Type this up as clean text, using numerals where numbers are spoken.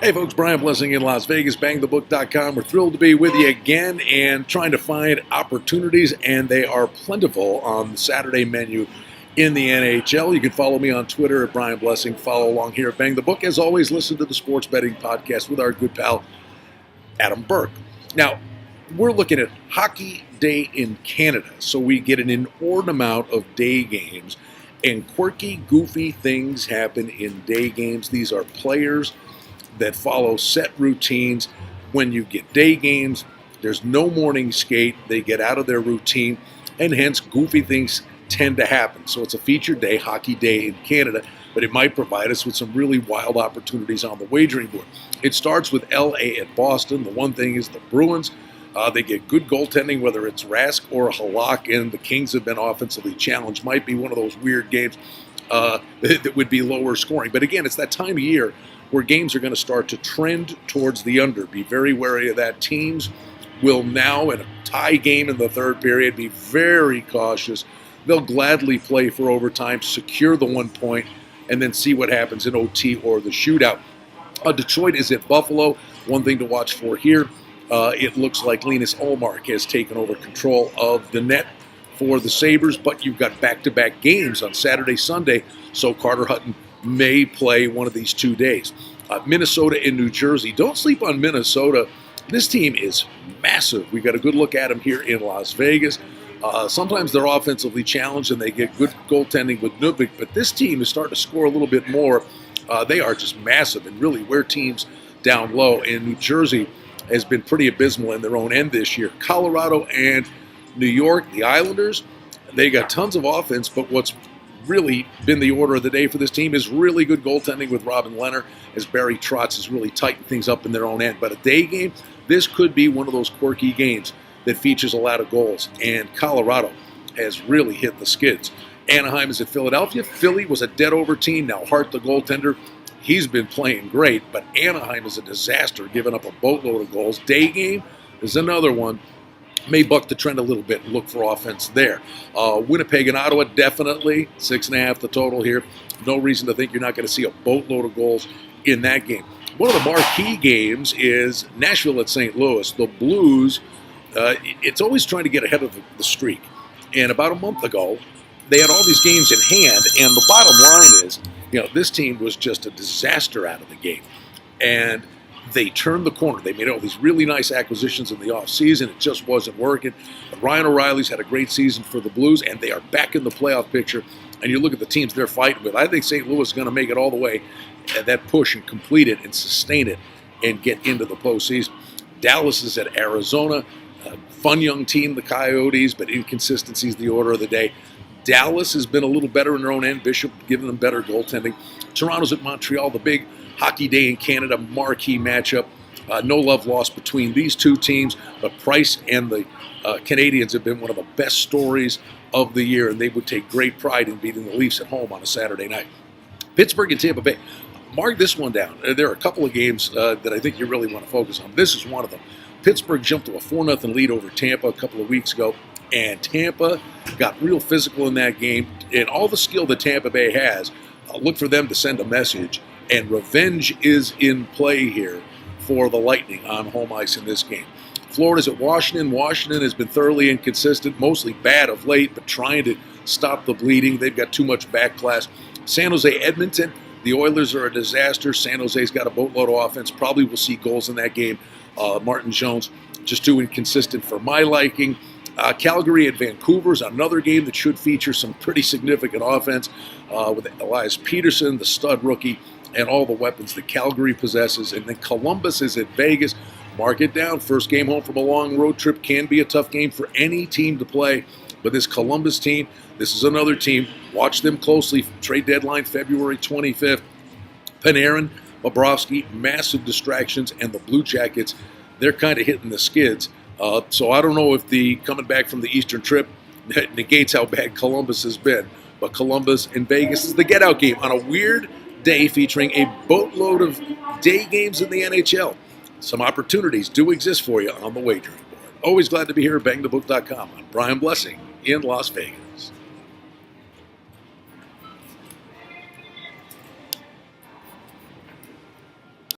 Hey folks, Brian Blessing in Las Vegas, bangthebook.com. We're thrilled to be with you again and trying to find opportunities, and they are plentiful on the Saturday menu in the NHL. You can follow me on Twitter at Brian Blessing. Follow along here at Bang the Book. As always, listen to the sports betting podcast with our good pal, Adam Burke. Now, we're looking at Hockey Day in Canada, so we get an inordinate amount of day games, and quirky, goofy things happen in day games. These are players that follow set routines. When you get day games, there's no morning skate. They get out of their routine, and hence goofy things tend to happen. So it's a featured day, Hockey Day in Canada, but it might provide us with some really wild opportunities on the wagering board. It starts with LA at Boston. The one thing is the Bruins. They get good goaltending, whether it's Rask or Halak, and the Kings have been offensively challenged. Might be one of those weird games that would be lower scoring. But again, it's that time of year where games are going to start to trend towards the under. Be very wary of that. Teams will now, in a tie game in the third period, be very cautious. They'll gladly play for overtime, secure the 1 point, and then see what happens in OT or the shootout. Detroit is at Buffalo. One thing to watch for here, it looks like Linus Ullmark has taken over control of the net for the Sabres, but you've got back-to-back games on Saturday, Sunday, so Carter Hutton may play one of these 2 days. Minnesota and New Jersey. Don't sleep on Minnesota. This team is massive. We got a good look at them here in Las Vegas. Sometimes they're offensively challenged and they get good goaltending with Nubik, but this team is starting to score a little bit more. They are just massive and really wear teams down low. And New Jersey has been pretty abysmal in their own end this year. Colorado and New York, the Islanders, they got tons of offense, but what's really been the order of the day for this team is really good goaltending with Robin Lehner, as Barry Trotz has really tightened things up in their own end. But a day game, this could be one of those quirky games that features a lot of goals, and Colorado has really hit the skids. Anaheim is at Philadelphia. Philly was a dead-over team. Now Hart, the goaltender, he's been playing great, but Anaheim is a disaster, giving up a boatload of goals. Day game is another one. May buck the trend a little bit and look for offense there. Winnipeg and Ottawa, definitely 6.5 the total here. No reason to think you're not going to see a boatload of goals in that game. One of the marquee games is Nashville at St. Louis. The Blues, it's always trying to get ahead of the streak. And about a month ago, they had all these games in hand, and the bottom line is, this team was just a disaster out of the game. And they turned the corner. They made all these really nice acquisitions in the offseason. It just wasn't working. But Ryan O'Reilly's had a great season for the Blues, and they are back in the playoff picture. And you look at the teams they're fighting with. I think St. Louis is going to make it all the way, and that push and complete it and sustain it and get into the postseason. Dallas is at Arizona. A fun young team, the Coyotes, but inconsistency is the order of the day. Dallas has been a little better in their own end. Bishop giving them better goaltending. Toronto's at Montreal, the big Hockey Day in Canada marquee matchup. No love lost between these two teams, but Price and the Canadians have been one of the best stories of the year, and they would take great pride in beating the Leafs at home on a Saturday night. Pittsburgh and Tampa Bay. Mark this one down. There are a couple of games that I think you really want to focus on. This is one of them. Pittsburgh jumped to a 4-0 lead over Tampa a couple of weeks ago, and Tampa got real physical in that game. And all the skill that Tampa Bay has, look for them to send a message. And revenge is in play here for the Lightning on home ice in this game. Florida's at Washington. Washington has been thoroughly inconsistent, mostly bad of late, but trying to stop the bleeding. They've got too much backclass. San Jose, Edmonton. The Oilers are a disaster. San Jose's got a boatload of offense. Probably will see goals in that game. Martin Jones just too inconsistent for my liking. Calgary at Vancouver is another game that should feature some pretty significant offense with Elias Peterson, the stud rookie, and all the weapons that Calgary possesses. And then Columbus is at Vegas. Mark it down. First game home from a long road trip can be a tough game for any team to play. But this Columbus team, this is another team. Watch them closely. Trade deadline February 25th. Panarin, Bobrovsky, massive distractions. And the Blue Jackets, they're kind of hitting the skids. So I don't know if the coming back from the Eastern trip negates how bad Columbus has been. But Columbus and Vegas is the get-out game on a weird day featuring a boatload of day games in the NHL. Some opportunities do exist for you on the wagering board. Always glad to be here at bangthebook.com. I'm Brian Blessing in Las Vegas.